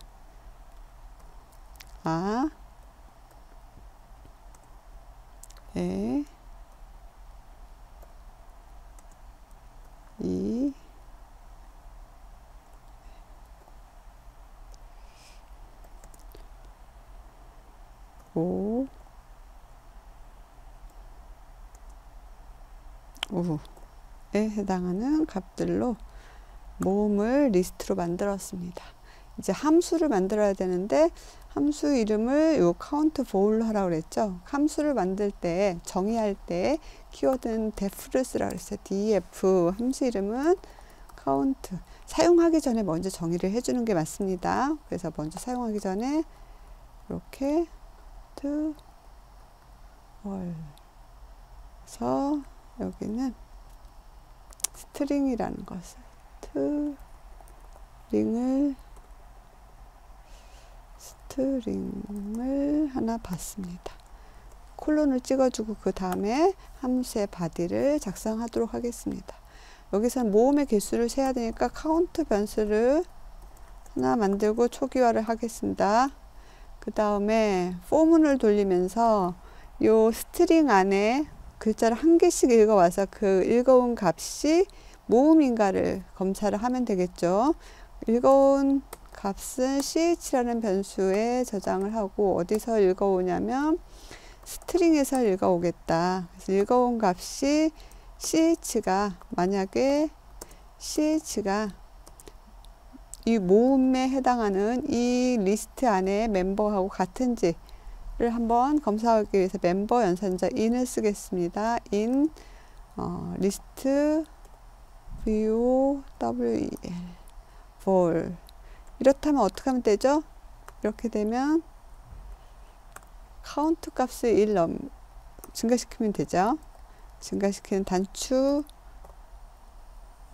아, 에, 이, 오, 우에 해당하는 값들로 모음을 리스트로 만들었습니다. 이제 함수를 만들어야 되는데 함수 이름을 요 카운트 볼로 하라고 그랬죠. 함수를 만들 때 정의할 때 키워드는 def를 쓰라고 그랬어요. def. 함수 이름은 카운트. 사용하기 전에 먼저 정의를 해주는 게 맞습니다. 그래서 먼저 사용하기 전에 이렇게 그래서 여기는 스트링이라는 것을 스트링을 하나 받습니다. 콜론을 찍어주고 그 다음에 함수의 바디를 작성하도록 하겠습니다. 여기서는 모음의 개수를 세야 되니까 카운트 변수를 하나 만들고 초기화를 하겠습니다. 그 다음에 포문을 돌리면서 요 스트링 안에 글자를 한 개씩 읽어와서 그 읽어온 값이 모음인가를 검사를 하면 되겠죠. 읽어온 값은 ch라는 변수에 저장을 하고 어디서 읽어오냐면 스트링에서 읽어오겠다. 그래서 읽어온 값이 ch가 만약에 ch가 이 모음에 해당하는 이 리스트 안에 멤버하고 같은지를 한번 검사하기 위해서 멤버 연산자 in을 쓰겠습니다. in 리스트 vol vol 이렇다면 어떻게 하면 되죠? 이렇게 되면 카운트 값을 1 증가시키면 되죠. 증가시키는 단축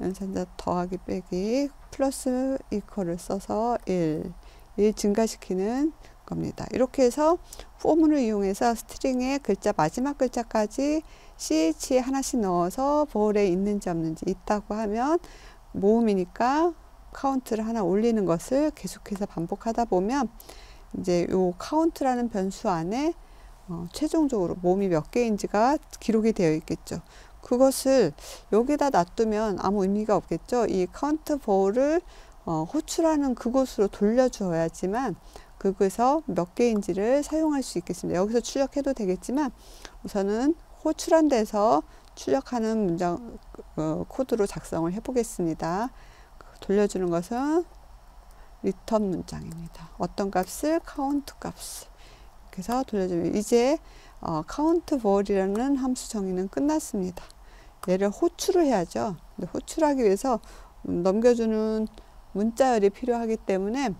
연산자 더하기 빼기 플러스 이퀄을 써서 1 증가시키는 겁니다. 이렇게 해서 포문을 이용해서 스트링의 글자 마지막 글자까지 ch에 하나씩 넣어서 볼에 있는지 없는지 있다고 하면 모음이니까 카운트를 하나 올리는 것을 계속해서 반복하다 보면 이제 요 카운트라는 변수 안에 최종적으로 모음이 몇 개인지가 기록이 되어 있겠죠. 그것을 여기다 놔두면 아무 의미가 없겠죠. 이 카운트 볼을 호출하는 그곳으로 돌려주어야지만 그것에서 몇 개인지를 사용할 수 있겠습니다. 여기서 출력해도 되겠지만 우선은 호출한 데서 출력하는 문장 코드로 작성을 해 보겠습니다. 돌려주는 것은 리턴 문장입니다. 어떤 값을? 카운트 값을. 그래서 돌려주면 이제 카운트 볼이라는 함수 정의는 끝났습니다. 얘를 호출을 해야죠. 근데 호출하기 위해서 넘겨주는 문자열이 필요하기 때문에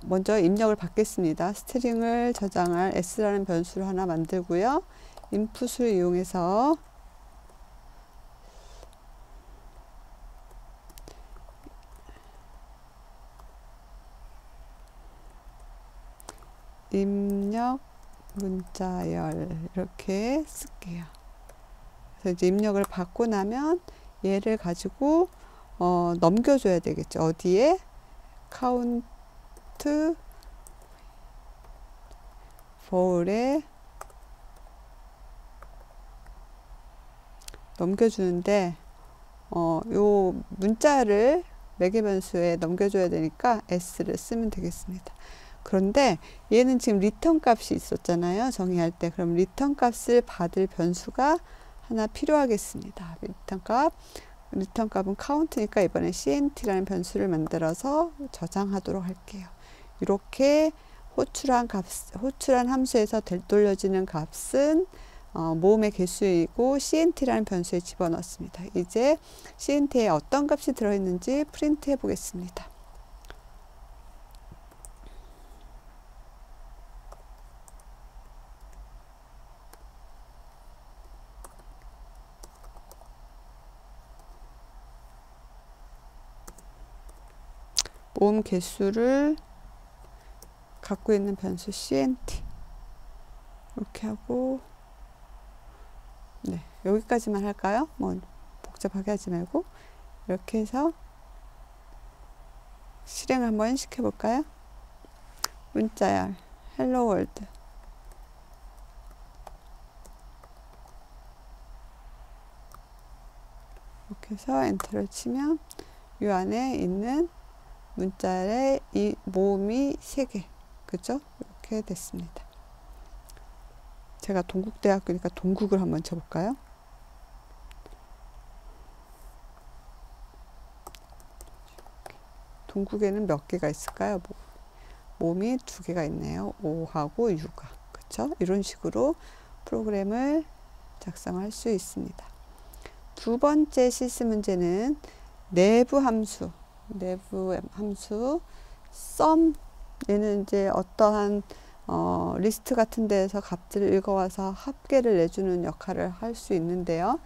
먼저 입력을 받겠습니다. 스트링을 저장할 s라는 변수를 하나 만들고요. 인풋을 이용해서 입력 문자열 이렇게 쓸게요. 그래서 이제 입력을 받고 나면 얘를 가지고 넘겨줘야 되겠죠. 어디에? 카운트 볼에 넘겨주는데 요 문자를 매개 변수에 넘겨줘야 되니까 s를 쓰면 되겠습니다. 그런데 얘는 지금 리턴 값이 있었잖아요. 정의할 때. 그럼 리턴 값을 받을 변수가 하나 필요하겠습니다. 리턴 값은 카운트니까 이번에 cnt라는 변수를 만들어서 저장하도록 할게요. 이렇게 호출한 함수에서 되돌려지는 값은 모음의 개수이고 cnt라는 변수에 집어넣습니다. 이제 cnt에 어떤 값이 들어있는지 프린트 해 보겠습니다. 모음 개수를 갖고 있는 변수 cnt 이렇게 하고, 네, 여기까지만 할까요? 뭐 복잡하게 하지 말고 이렇게 해서 실행 한번 시켜볼까요? 문자열 hello world 이렇게 해서 엔터를 치면 이 안에 있는 문자열의 이 모음이 3개, 그죠? 이렇게 됐습니다. 제가 동국대학교니까 동국을 한번 쳐볼까요? 동국에는 몇 개가 있을까요? 모음이 2개가 있네요. O하고 U가. 그쵸? 이런 식으로 프로그램을 작성할 수 있습니다. 두 번째 실습 문제는 내부 함수 sum, 얘는 이제 어떠한 리스트 같은 데에서 값들을 읽어와서 합계를 내주는 역할을 할 수 있는데요.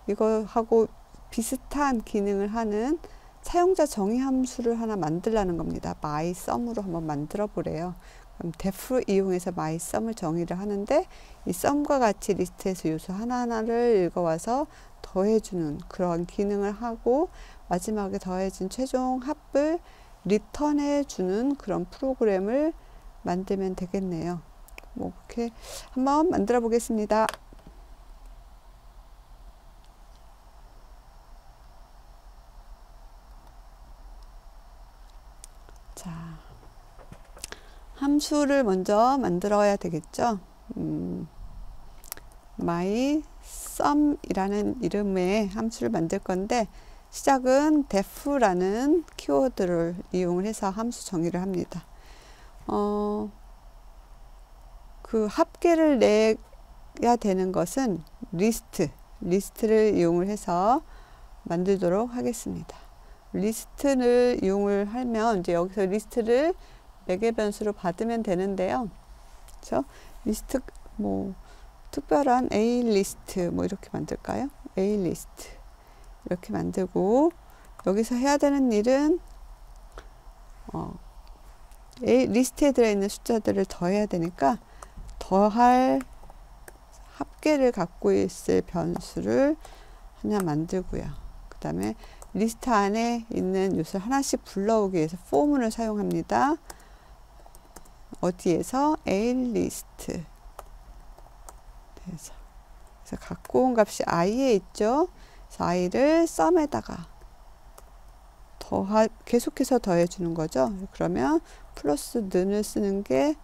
이거하고 비슷한 기능을 하는 사용자 정의 함수를 하나 만들라는 겁니다. mySum으로 한번 만들어 보래요. 그럼 def를 이용해서 mySum을 정의를 하는데, 이 sum과 같이 리스트에서 요소 하나하나를 읽어와서 더해주는 그런 기능을 하고, 마지막에 더해진 최종 합을 리턴해 주는 그런 프로그램을 만들면 되겠네요. 뭐 이렇게 한번 만들어 보겠습니다. 자, 함수를 먼저 만들어야 되겠죠. mySum 이라는 이름의 함수를 만들 건데, 시작은 def라는 키워드를 이용을 해서 함수 정의를 합니다. 그 합계를 내야 되는 것은 리스트를 이용을 해서 만들도록 하겠습니다. 리스트를 이용을 하면 이제 여기서 리스트를 4개 변수로 받으면 되는데요. 그렇죠? 리스트 뭐 특별한 A 리스트 뭐 이렇게 만들까요? A 리스트 이렇게 만들고, 여기서 해야 되는 일은 A 리스트에 들어있는 숫자들을 더해야 되니까 더할 합계를 갖고 있을 변수를 하나 만들고요. 그 다음에 리스트 안에 있는 요소를 하나씩 불러오기 위해서 for문을 사용합니다. 어디에서? AList. 그래서 갖고 온 값이 i에 있죠. 그래서 i를 sum에다가 계속해서 더해주는 거죠. 그러면 플러스 는을 쓰는 게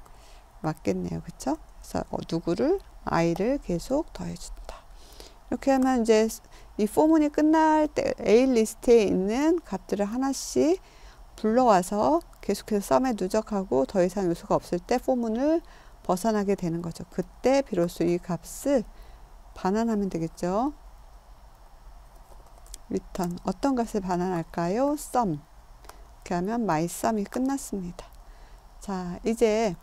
맞겠네요. 그쵸? 그래서 누구를? i를 계속 더해준다. 이렇게 하면 이제 이 포문이 끝날 때 A 리스트에 있는 값들을 하나씩 불러와서 계속해서 썸에 누적하고 더 이상 요소가 없을 때 포문을 벗어나게 되는 거죠. 그때 비로소 이 값을 반환하면 되겠죠. return 어떤 값을 반환할까요? sum. 이렇게 하면 mySum이 끝났습니다. 자, 이제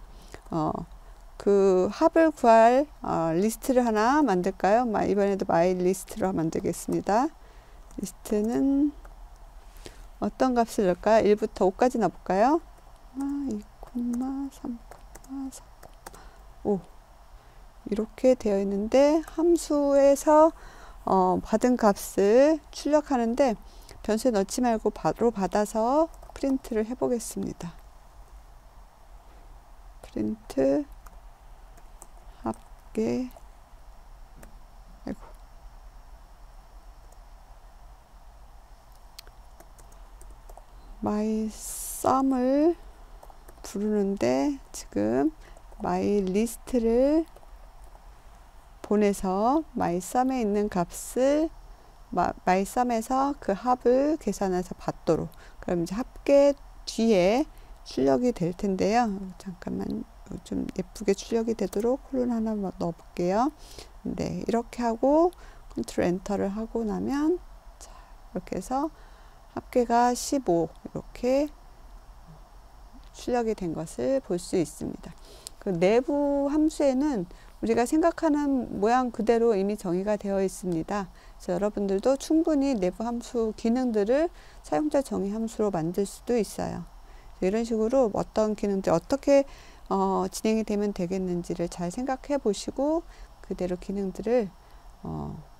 그 합을 구할 리스트를 하나 만들까요? 이번에도 myList로 만들겠습니다. 리스트는 어떤 값을 넣을까요? 1부터 5까지 넣어볼까요? 2, 3, 4, 5 이렇게 되어 있는데, 함수에서 받은 값을 출력하는데 변수에 넣지 말고 바로 받아서 프린트를 해보겠습니다. 프린트 합계 mySum을 부르는데 지금 myList를 보내서 mySum에 있는 값을 mySum에서 그 합을 계산해서 받도록, 그럼 이제 합계 뒤에 출력이 될 텐데요. 잠깐만 좀 예쁘게 출력이 되도록 콜론 하나 넣어 볼게요. 네, 이렇게 하고 컨트롤 엔터를 하고 나면, 자, 이렇게 해서 합계가 15 이렇게 출력이 된 것을 볼 수 있습니다. 그 내부 함수에는 우리가 생각하는 모양 그대로 이미 정의가 되어 있습니다. 그래서 여러분들도 충분히 내부 함수 기능들을 사용자 정의 함수로 만들 수도 있어요. 이런 식으로 어떤 기능들 어떻게 진행이 되면 되겠는지를 잘 생각해 보시고 그대로 기능들을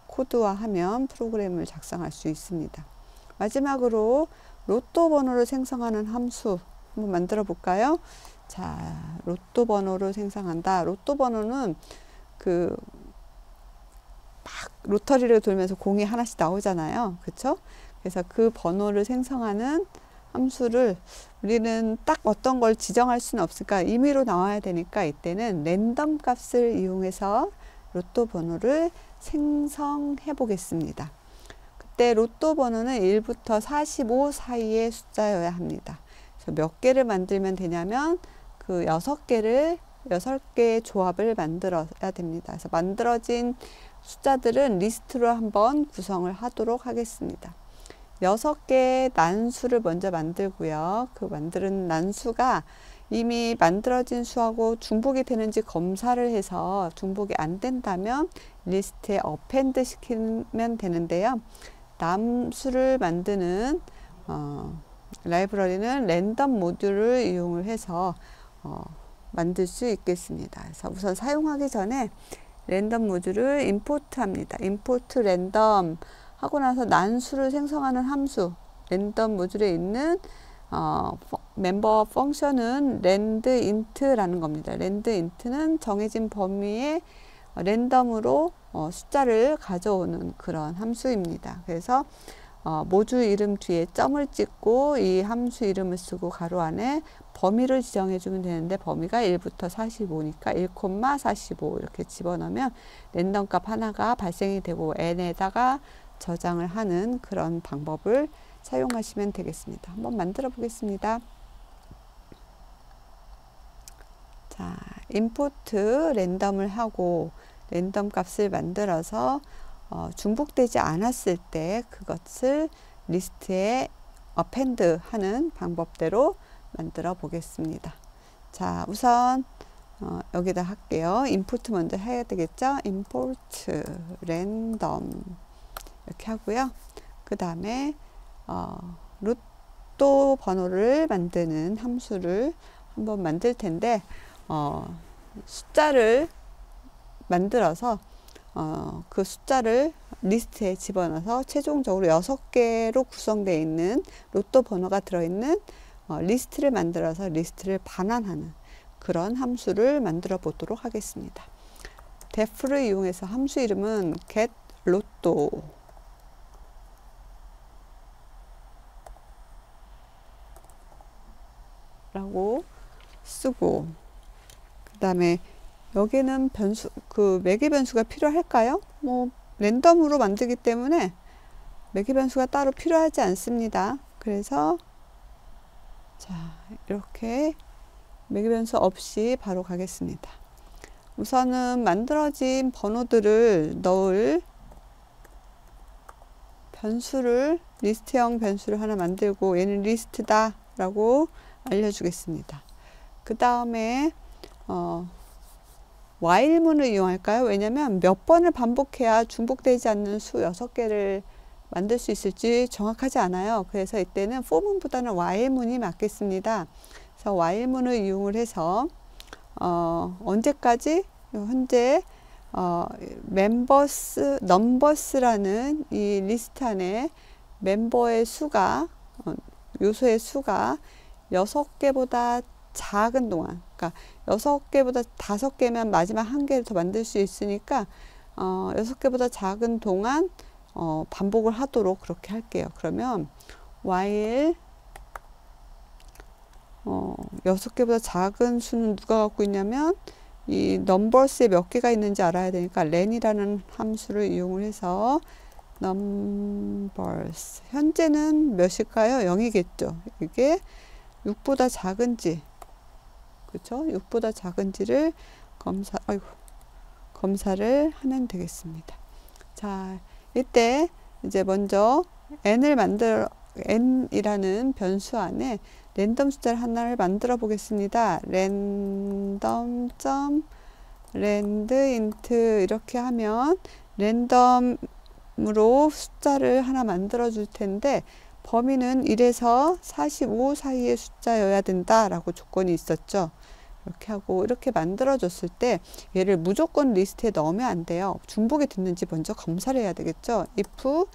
코드화하면 프로그램을 작성할 수 있습니다. 마지막으로 로또 번호를 생성하는 함수 한번 만들어 볼까요? 자, 로또 번호를 생성한다. 로또 번호는 그 막 로터리를 돌면서 공이 하나씩 나오잖아요. 그쵸? 그래서 그 번호를 생성하는 함수를 우리는 딱 어떤 걸 지정할 수는 없으니까 임의로 나와야 되니까 이때는 랜덤 값을 이용해서 로또 번호를 생성해 보겠습니다. 그때 로또 번호는 1부터 45 사이의 숫자여야 합니다. 그래서 몇 개를 만들면 되냐면 그 6개의 조합을 만들어야 됩니다. 그래서 만들어진 숫자들은 리스트로 한번 구성을 하도록 하겠습니다. 6개의 난수를 먼저 만들고요. 그 만드는 난수가 이미 만들어진 수하고 중복이 되는지 검사를 해서 중복이 안 된다면 리스트에 어펜드 시키면 되는데요. 남수를 만드는 라이브러리는 랜덤 모듈을 이용을 해서 만들 수 있겠습니다. 그래서 우선 사용하기 전에 랜덤 모듈을 임포트 합니다. 임포트 랜덤 하고 나서 난수를 생성하는 함수 랜덤 모듈에 있는 멤버 펑션은 랜드인트라는 겁니다. 랜드인트는 정해진 범위에 랜덤으로 숫자를 가져오는 그런 함수입니다. 그래서 모듈 이름 뒤에 점을 찍고 이 함수 이름을 쓰고 가로 안에 범위를 지정해 주면 되는데 범위가 1부터 45니까 1,45 이렇게 집어넣으면 랜덤 값 하나가 발생이 되고 n에다가 저장을 하는 그런 방법을 사용하시면 되겠습니다. 한번 만들어 보겠습니다. 자, 임포트 랜덤을 하고 랜덤 값을 만들어서 중복되지 않았을 때 그것을 리스트에 어펜드 하는 방법대로 만들어 보겠습니다. 자, 우선 여기다 할게요. 인풋 먼저 해야 되겠죠? 임포트 랜덤 이렇게 하고요. 그 다음에 로또 번호를 만드는 함수를 한번 만들 텐데 숫자를 만들어서 그 숫자를 리스트에 집어넣어서 최종적으로 6개로 구성되어 있는 로또 번호가 들어있는 리스트를 만들어서 리스트를 반환하는 그런 함수를 만들어 보도록 하겠습니다. def를 이용해서 함수 이름은 get 로또 라고 쓰고 그 다음에 여기는 변수, 매개 변수가 필요할까요? 뭐 랜덤으로 만들기 때문에 매개 변수가 따로 필요하지 않습니다. 그래서 자, 이렇게 매개 변수 없이 바로 가겠습니다. 우선은 만들어진 번호들을 넣을 변수를 리스트형 변수를 하나 만들고 얘는 리스트다 라고 알려주겠습니다. 그 다음에 while문을 이용할까요? 왜냐면 몇 번을 반복해야 중복되지 않는 수 6개를 만들 수 있을지 정확하지 않아요. 그래서 이때는 for문보다는 while문이 맞겠습니다. 그래서 while문을 이용을 해서 언제까지 현재 넘버스라는 이 리스트 안에 멤버의 수가 요소의 수가 6개보다 작은 동안, 그러니까 6개보다 5개면 마지막 1개를 더 만들 수 있으니까 6개보다 작은 동안 반복을 하도록 그렇게 할게요. 그러면 while 6개보다 작은 수는 누가 갖고 있냐면 이 numbers에 몇 개가 있는지 알아야 되니까 len이라는 함수를 이용을 해서 numbers 현재는 몇일까요? 0이겠죠. 이게 6보다 작은지 그렇죠? 6보다 작은지를 검사를 하면 되겠습니다. 자, 이때 이제 먼저 n이라는 변수 안에 랜덤 숫자를 하나를 만들어 보겠습니다. random.randint 이렇게 하면 랜덤으로 숫자를 하나 만들어 줄 텐데 범위는 1에서 45 사이의 숫자여야 된다라고 조건이 있었죠. 이렇게 하고 이렇게 만들어 줬을 때 얘를 무조건 리스트에 넣으면 안 돼요. 중복이 됐는지 먼저 검사를 해야 되겠죠. if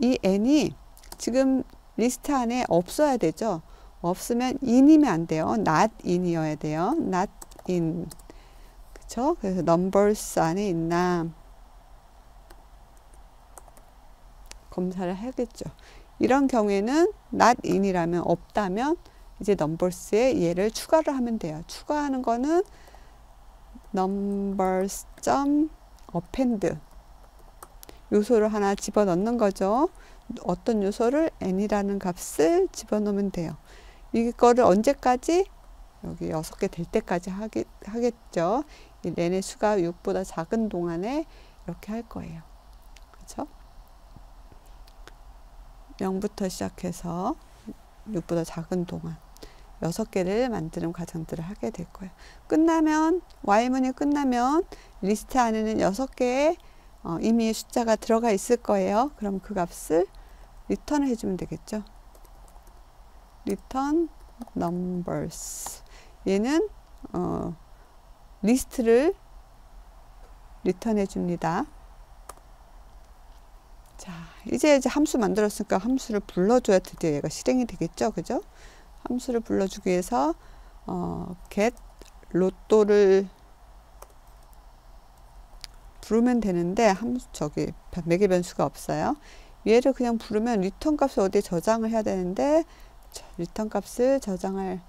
이 n이 지금 리스트 안에 없어야 되죠. 없으면 in이면 안 돼요. not in이어야 돼요. not in. 그쵸? 그래서 numbers 안에 있나 검사를 하겠죠. 이런 경우에는 not in이라면 없다면 이제 numbers에 얘를 추가를 하면 돼요. 추가하는 거는 numbers.append 요소를 하나 집어넣는 거죠. 어떤 요소를 n이라는 값을 집어넣으면 돼요. 이거를 언제까지? 여기 6개 될 때까지 하겠죠. 이 n의 수가 6보다 작은 동안에 이렇게 할 거예요. 그렇죠? 0부터 시작해서 6보다 작은 동안 6개를 만드는 과정들을 하게 될 거예요. 끝나면 while문이 끝나면 리스트 안에는 6개의 이미 숫자가 들어가 있을 거예요. 그럼 그 값을 리턴을 해주면 되겠죠. return numbers 얘는 리스트를 리턴해 줍니다. 자, 이제 함수 만들었으니까 함수를 불러줘야 드디어 얘가 실행이 되겠죠. 그죠? 함수를 불러주기 위해서 get 로또를 부르면 되는데 저기 매개 변수가 없어요. 얘를 그냥 부르면 리턴 값을 어디에 저장을 해야 되는데 리턴 값을 저장할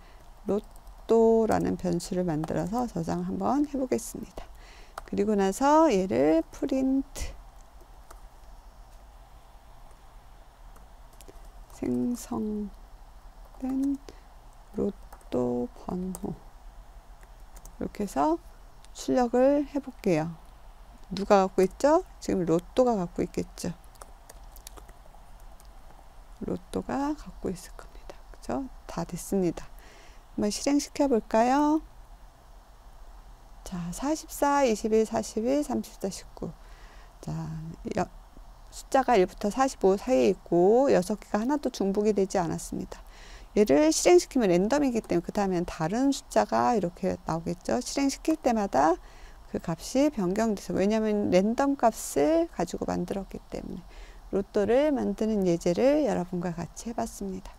로또라는 변수를 만들어서 저장을 한번 해보겠습니다. 그리고 나서 얘를 프린트 생성된 로또 번호 이렇게 해서 출력을 해 볼게요. 누가 갖고 있죠? 지금 로또가 갖고 있겠죠. 로또가 갖고 있을 겁니다. 그죠? 다 됐습니다. 한번 실행시켜 볼까요? 자, 44, 21, 41, 34, 19. 자, 숫자가 1부터 45 사이에 있고 6개가 하나도 중복이 되지 않았습니다. 얘를 실행시키면 랜덤이기 때문에 그 다음엔 다른 숫자가 이렇게 나오겠죠. 실행시킬 때마다 그 값이 변경돼서 왜냐하면 랜덤 값을 가지고 만들었기 때문에 로또를 만드는 예제를 여러분과 같이 해봤습니다.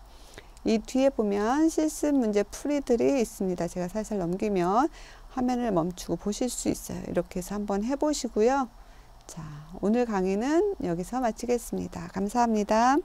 이 뒤에 보면 실습 문제 풀이들이 있습니다. 제가 살살 넘기면 화면을 멈추고 보실 수 있어요. 이렇게 해서 한번 해보시고요. 자, 오늘 강의는 여기서 마치겠습니다. 감사합니다.